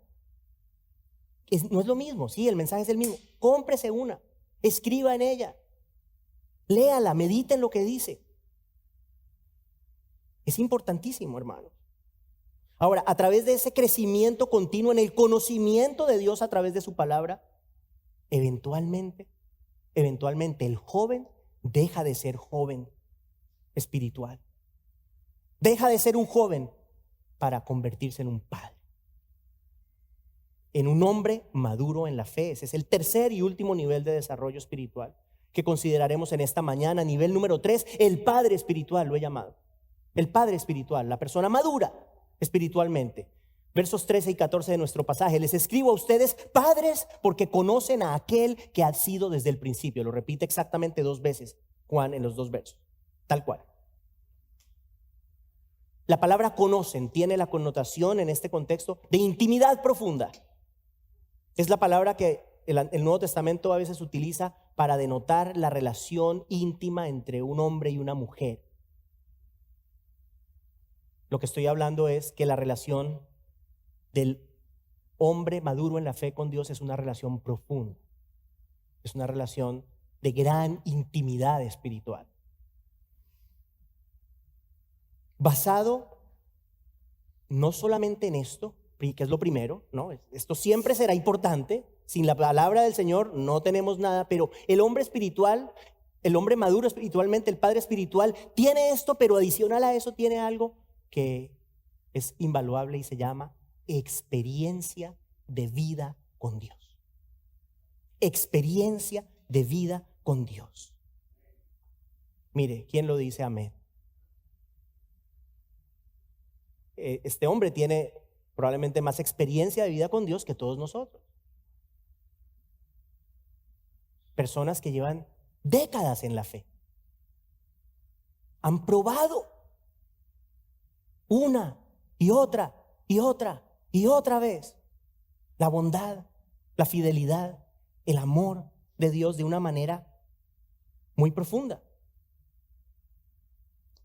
No es lo mismo, sí, el mensaje es el mismo. Cómprese una, escriba en ella, léala, medite en lo que dice. Es importantísimo, hermano. Ahora, a través de ese crecimiento continuo en el conocimiento de Dios a través de su palabra, eventualmente el joven deja de ser joven espiritual. Deja de ser un joven para convertirse en un padre, en un hombre maduro en la fe. Ese es el tercer y último nivel de desarrollo espiritual que consideraremos en esta mañana. Nivel número 3, el padre espiritual, lo he llamado. El padre espiritual, la persona madura espiritualmente. Versos 13 y 14 de nuestro pasaje. Les escribo a ustedes, padres, porque conocen a aquel que ha sido desde el principio. Lo repite exactamente 2 veces Juan en los 2 versos, tal cual. La palabra conocen tiene la connotación en este contexto de intimidad profunda. Es la palabra que el Nuevo Testamento a veces utiliza para denotar la relación íntima entre un hombre y una mujer. Lo que estoy hablando es que la relación del hombre maduro en la fe con Dios es una relación profunda. Es una relación de gran intimidad espiritual. Basado no solamente en esto, que es lo primero, ¿no? Esto siempre será importante. Sin la palabra del Señor no tenemos nada, pero el hombre espiritual, el hombre maduro espiritualmente, el padre espiritual, tiene esto, pero adicional a eso tiene algo que es invaluable y se llama experiencia de vida con Dios. Experiencia de vida con Dios. Mire, ¿quién lo dice? Amén. Este hombre tiene probablemente más experiencia de vida con Dios que todos nosotros. Personas que llevan décadas en la fe. Han probado una y otra y otra y otra vez la bondad, la fidelidad, el amor de Dios de una manera muy profunda.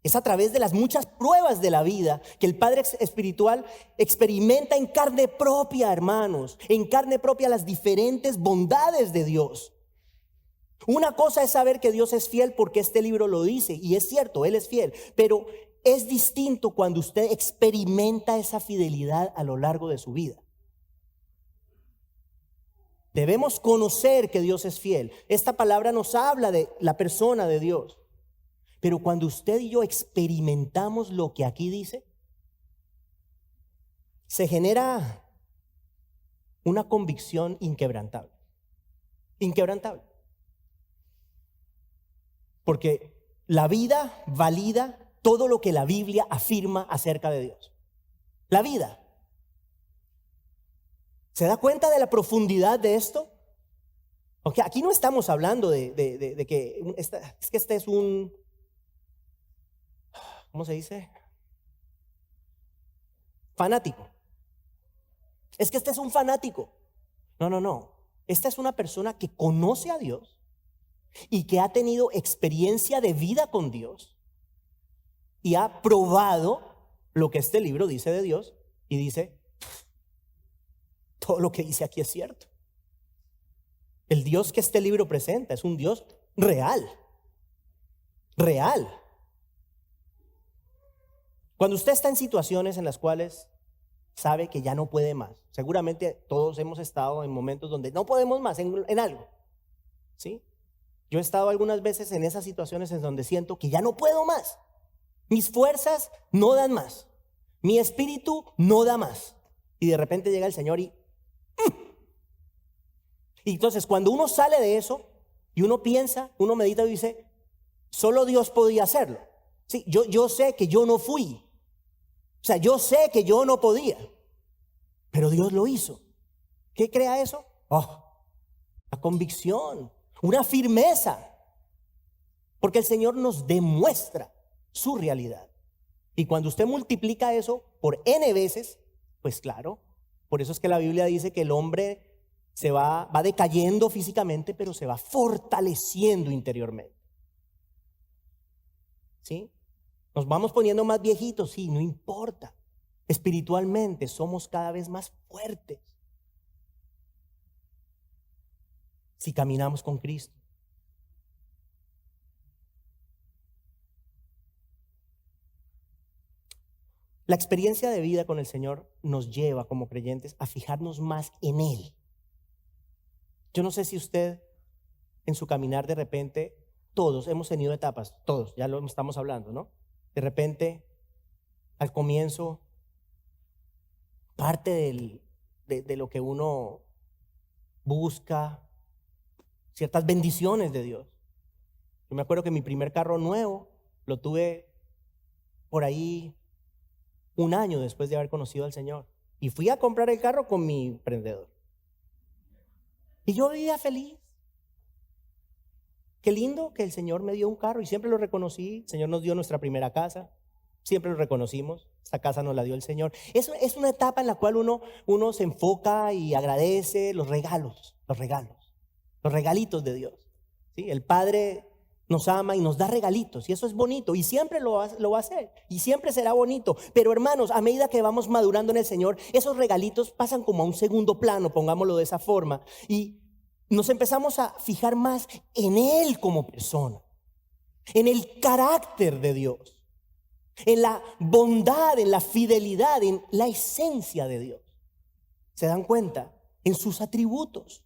Es a través de las muchas pruebas de la vida que el Padre espiritual experimenta en carne propia, hermanos, en carne propia las diferentes bondades de Dios. Una cosa es saber que Dios es fiel porque este libro lo dice, y es cierto, Él es fiel, pero es distinto cuando usted experimenta esa fidelidad a lo largo de su vida. Debemos conocer que Dios es fiel. Esta palabra nos habla de la persona de Dios. Pero cuando usted y yo experimentamos lo que aquí dice, se genera una convicción inquebrantable. Inquebrantable. Porque la vida valida todo lo que la Biblia afirma acerca de Dios. La vida. ¿Se da cuenta de la profundidad de esto? Okay, aquí no estamos hablando de que este es un, ¿cómo se dice? Fanático. Es que este es un fanático. No. Esta es una persona que conoce a Dios y que ha tenido experiencia de vida con Dios y ha probado lo que este libro dice de Dios y dice, todo lo que dice aquí es cierto. El Dios que este libro presenta es un Dios real. Real. Cuando usted está en situaciones en las cuales sabe que ya no puede más, seguramente todos hemos estado en momentos donde no podemos más en algo, ¿sí? Yo he estado algunas veces en esas situaciones en donde siento que ya no puedo más. Mis fuerzas no dan más. Mi espíritu no da más. Y de repente llega el Señor y entonces cuando uno sale de eso y uno piensa, uno medita y dice, solo Dios podía hacerlo. Sí, yo sé que yo no fui. O sea, yo sé que yo no podía. Pero Dios lo hizo. ¿Qué crea eso? La convicción, una firmeza. Porque el Señor nos demuestra su realidad. Y cuando usted multiplica eso por N veces, pues claro, por eso es que la Biblia dice que el hombre va decayendo físicamente, pero se va fortaleciendo interiormente. ¿Sí? Nos vamos poniendo más viejitos, sí, no importa. Espiritualmente somos cada vez más fuertes si caminamos con Cristo. La experiencia de vida con el Señor nos lleva como creyentes a fijarnos más en Él. Yo no sé si usted en su caminar de repente, todos hemos tenido etapas, todos, ya lo estamos hablando, ¿no? De repente, al comienzo, parte de lo que uno busca, ciertas bendiciones de Dios. Yo me acuerdo que mi primer carro nuevo lo tuve por ahí 1 año después de haber conocido al Señor. Y fui a comprar el carro con mi emprendedor. Y yo vivía feliz. Qué lindo que el Señor me dio un carro y siempre lo reconocí. El Señor nos dio nuestra primera casa. Siempre lo reconocimos. Esta casa nos la dio el Señor. Eso es una etapa en la cual uno se enfoca y agradece los regalitos de Dios. ¿Sí? El Padre nos ama y nos da regalitos y eso es bonito y siempre lo va a hacer y siempre será bonito. Pero hermanos, a medida que vamos madurando en el Señor, esos regalitos pasan como a un segundo plano, pongámoslo de esa forma, y nos empezamos a fijar más en Él como persona, en el carácter de Dios, en la bondad, en la fidelidad, en la esencia de Dios. ¿Se dan cuenta? En sus atributos.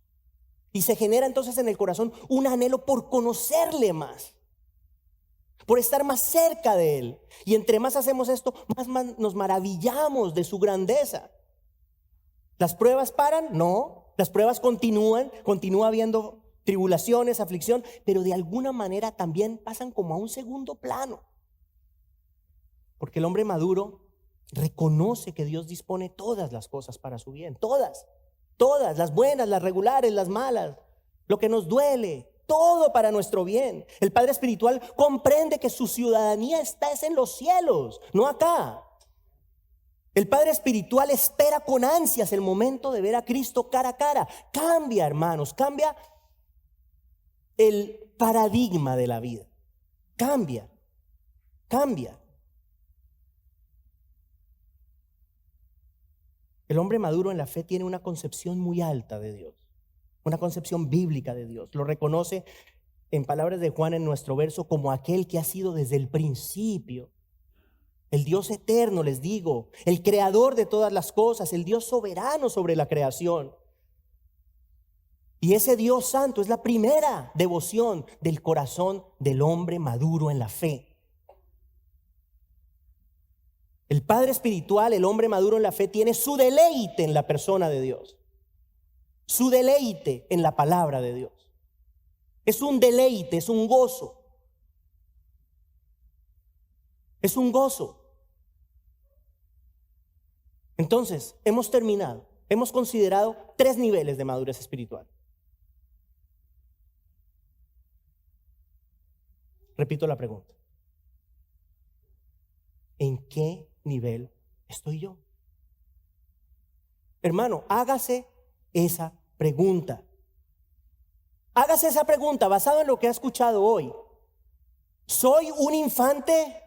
Y se genera entonces en el corazón un anhelo por conocerle más, por estar más cerca de Él. Y entre más hacemos esto, más nos maravillamos de su grandeza. ¿Las pruebas paran? No. Las pruebas continúa habiendo tribulaciones, aflicción, pero de alguna manera también pasan como a un segundo plano. Porque el hombre maduro reconoce que Dios dispone todas las cosas para su bien, todas, las buenas, las regulares, las malas, lo que nos duele, todo para nuestro bien. El Padre espiritual comprende que su ciudadanía está en los cielos, no acá. El Padre espiritual espera con ansias el momento de ver a Cristo cara a cara. Cambia, hermanos, cambia el paradigma de la vida. Cambia. Cambia. El hombre maduro en la fe tiene una concepción muy alta de Dios, una concepción bíblica de Dios. Lo reconoce, en palabras de Juan en nuestro verso, como aquel que ha sido desde el principio. El Dios eterno, les digo, el creador de todas las cosas, el Dios soberano sobre la creación. Y ese Dios santo es la primera devoción del corazón del hombre maduro en la fe. El Padre espiritual, el hombre maduro en la fe, tiene su deleite en la persona de Dios, su deleite en la palabra de Dios. Es un deleite, es un gozo. Es un gozo. Entonces, hemos terminado. Hemos considerado 3 niveles de madurez espiritual. Repito la pregunta. ¿En qué nivel estoy yo? Hermano, hágase esa pregunta. Hágase esa pregunta basado en lo que ha escuchado hoy. ¿Soy un infante?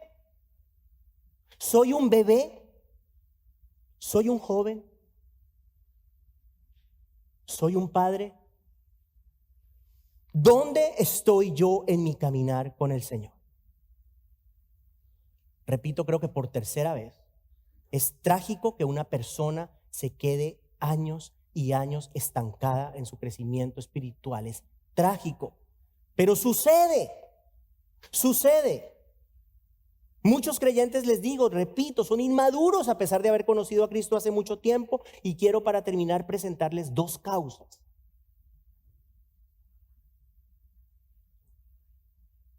¿Soy un bebé? ¿Soy un joven? ¿Soy un padre? ¿Dónde estoy yo en mi caminar con el Señor? Repito, creo que por tercera vez, es trágico que una persona se quede años y años estancada en su crecimiento espiritual. Es trágico, pero sucede. Muchos creyentes, les digo, repito, son inmaduros a pesar de haber conocido a Cristo hace mucho tiempo, y quiero para terminar presentarles 2 causas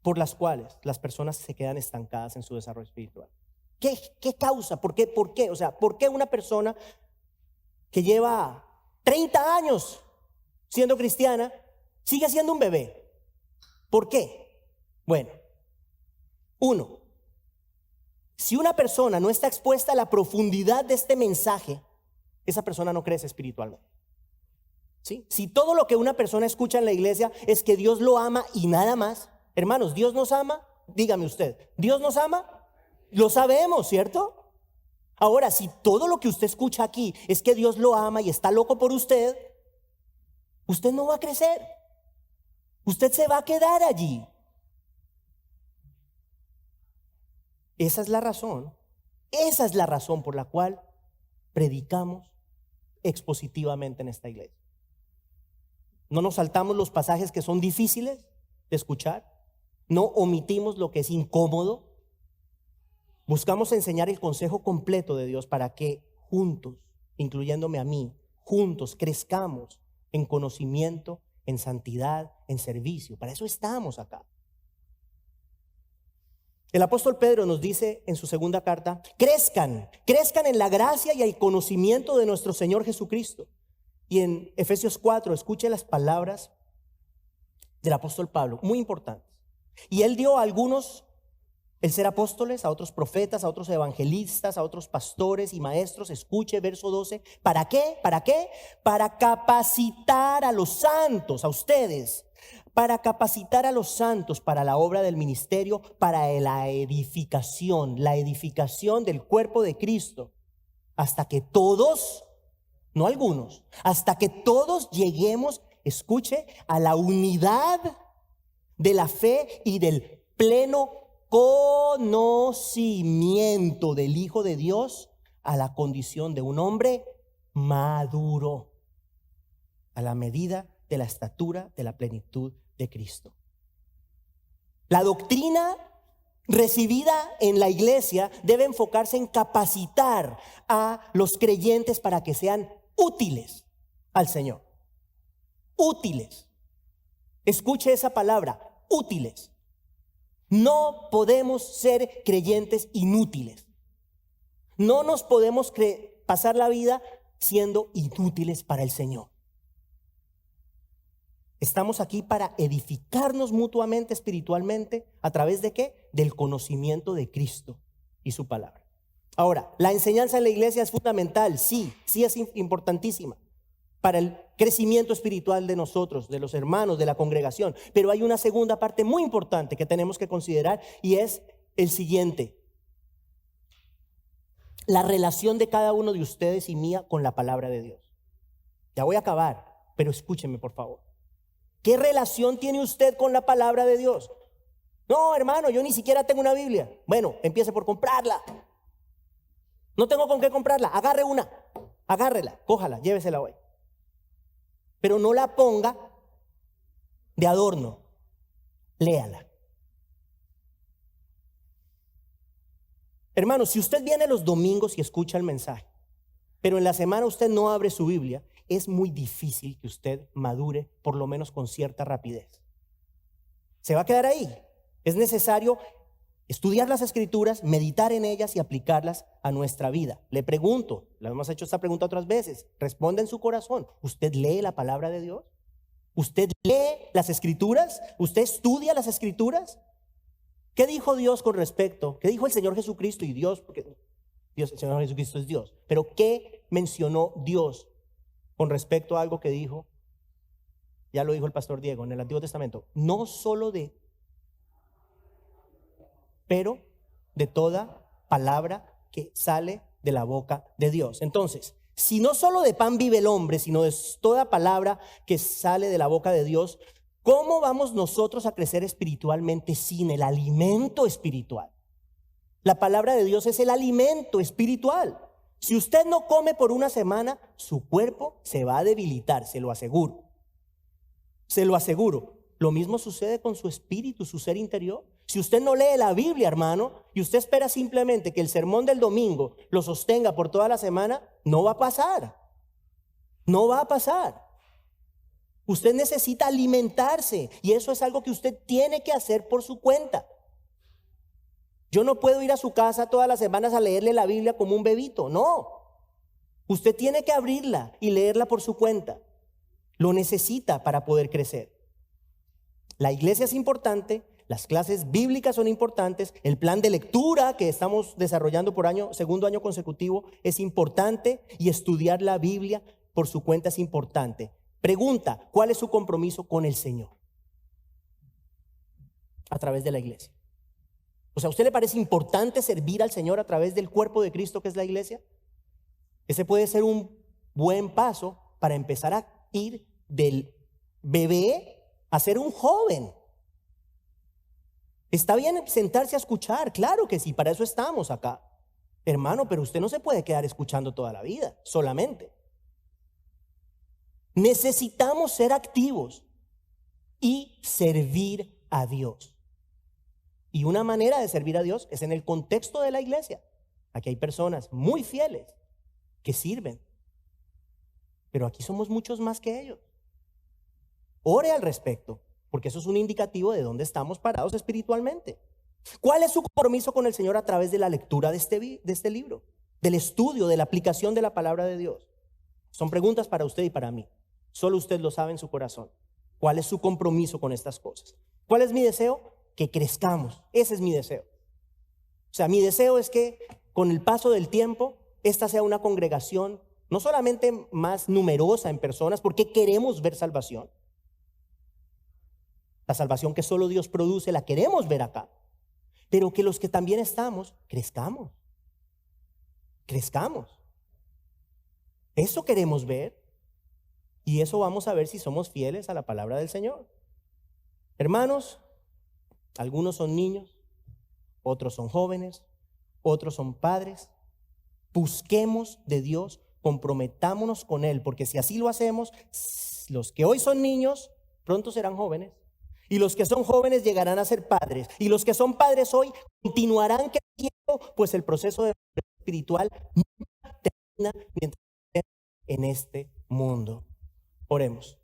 por las cuales las personas se quedan estancadas en su desarrollo espiritual. ¿Qué causa? ¿Por qué? O sea, ¿por qué una persona que lleva 30 años siendo cristiana sigue siendo un bebé? ¿Por qué? Bueno, 1, si una persona no está expuesta a la profundidad de este mensaje, esa persona no crece espiritualmente. ¿Sí? Si todo lo que una persona escucha en la iglesia es que Dios lo ama y nada más, hermanos, ¿Dios nos ama? Dígame usted, ¿Dios nos ama? Lo sabemos, ¿cierto? Ahora, si todo lo que usted escucha aquí es que Dios lo ama y está loco por usted, usted no va a crecer. Usted se va a quedar allí. Esa es la razón por la cual predicamos expositivamente en esta iglesia. No nos saltamos los pasajes que son difíciles de escuchar, no omitimos lo que es incómodo. Buscamos enseñar el consejo completo de Dios para que juntos, incluyéndome a mí, juntos crezcamos en conocimiento, en santidad, en servicio. Para eso estamos acá. El apóstol Pedro nos dice en su segunda carta: crezcan en la gracia y el conocimiento de nuestro Señor Jesucristo. Y en Efesios 4, escuche las palabras del apóstol Pablo, muy importantes. Y él dio a algunos el ser apóstoles, a otros profetas, a otros evangelistas, a otros pastores y maestros. Escuche verso 12. ¿Para qué? Para capacitar a los santos, a ustedes. Para capacitar a los santos para la obra del ministerio, para la edificación del cuerpo de Cristo, hasta que todos, no algunos, hasta que todos lleguemos, escuche, a la unidad de la fe y del pleno conocimiento del Hijo de Dios, a la condición de un hombre maduro, a la medida de la estatura de la plenitud de Cristo. La doctrina recibida en la iglesia debe enfocarse en capacitar a los creyentes para que sean útiles al Señor. Útiles. Escuche esa palabra, útiles. No podemos ser creyentes inútiles. No nos podemos pasar la vida siendo inútiles para el Señor. Estamos aquí para edificarnos mutuamente espiritualmente. ¿A través de qué? Del conocimiento de Cristo y su palabra. Ahora, la enseñanza en la iglesia es fundamental. Sí es importantísima para el crecimiento espiritual de nosotros, de los hermanos, de la congregación. Pero hay una segunda parte muy importante que tenemos que considerar, y es el siguiente: la relación de cada uno de ustedes y mía con la palabra de Dios. Ya voy a acabar, pero escúcheme por favor. ¿Qué relación tiene usted con la palabra de Dios? No, hermano, yo ni siquiera tengo una Biblia. Bueno, empiece por comprarla. No tengo con qué comprarla. Agarre una, agárrela, cójala, llévesela hoy. Pero no la ponga de adorno. Léala. Hermano, si usted viene los domingos y escucha el mensaje, pero en la semana usted no abre su Biblia, es muy difícil que usted madure, por lo menos con cierta rapidez. Se va a quedar ahí. Es necesario estudiar las Escrituras, meditar en ellas y aplicarlas a nuestra vida. Le pregunto, le hemos hecho esta pregunta otras veces, responda en su corazón: ¿usted lee la palabra de Dios? ¿Usted lee las Escrituras? ¿Usted estudia las Escrituras? ¿Qué dijo Dios con respecto? ¿Qué dijo el Señor Jesucristo? Y Dios, porque Dios, el Señor Jesucristo es Dios. Pero ¿qué mencionó Dios con respecto a algo que dijo? Ya lo dijo el pastor Diego en el Antiguo Testamento. No solo pero de toda palabra que sale de la boca de Dios. Entonces, si no solo de pan vive el hombre, sino de toda palabra que sale de la boca de Dios, ¿cómo vamos nosotros a crecer espiritualmente sin el alimento espiritual? La palabra de Dios es el alimento espiritual. Si usted no come por una semana, su cuerpo se va a debilitar, se lo aseguro. Se lo aseguro. Lo mismo sucede con su espíritu, su ser interior. Si usted no lee la Biblia, hermano, y usted espera simplemente que el sermón del domingo lo sostenga por toda la semana, no va a pasar. No va a pasar. Usted necesita alimentarse, y eso es algo que usted tiene que hacer por su cuenta. Yo no puedo ir a su casa todas las semanas a leerle la Biblia como un bebito, no. Usted tiene que abrirla y leerla por su cuenta. Lo necesita para poder crecer. La iglesia es importante, las clases bíblicas son importantes, el plan de lectura que estamos desarrollando por segundo año consecutivo es importante, y estudiar la Biblia por su cuenta es importante. Pregunta: ¿cuál es su compromiso con el Señor a través de la iglesia? O sea, ¿a usted le parece importante servir al Señor a través del cuerpo de Cristo que es la iglesia? Ese puede ser un buen paso para empezar a ir del bebé a ser un joven. Está bien sentarse a escuchar, claro que sí, para eso estamos acá. Hermano, pero usted no se puede quedar escuchando toda la vida, solamente. Necesitamos ser activos y servir a Dios. Y una manera de servir a Dios es en el contexto de la iglesia. Aquí hay personas muy fieles que sirven, pero aquí somos muchos más que ellos. Ore al respecto, porque eso es un indicativo de dónde estamos parados espiritualmente. ¿Cuál es su compromiso con el Señor a través de la lectura de este libro? Del estudio, de la aplicación de la palabra de Dios. Son preguntas para usted y para mí. Solo usted lo sabe en su corazón. ¿Cuál es su compromiso con estas cosas? ¿Cuál es mi deseo? Que crezcamos. Ese es mi deseo. O sea, mi deseo es que con el paso del tiempo, esta sea una congregación no solamente más numerosa en personas, porque queremos ver salvación. La salvación que solo Dios produce la queremos ver acá. Pero que los que también estamos, crezcamos. Crezcamos. Eso queremos ver. Y eso vamos a ver si somos fieles a la palabra del Señor. Hermanos, algunos son niños, otros son jóvenes, otros son padres. Busquemos de Dios, comprometámonos con Él, porque si así lo hacemos, los que hoy son niños, pronto serán jóvenes. Y los que son jóvenes llegarán a ser padres. Y los que son padres hoy continuarán creciendo, pues el proceso de espiritual nunca termina mientras estén en este mundo. Oremos.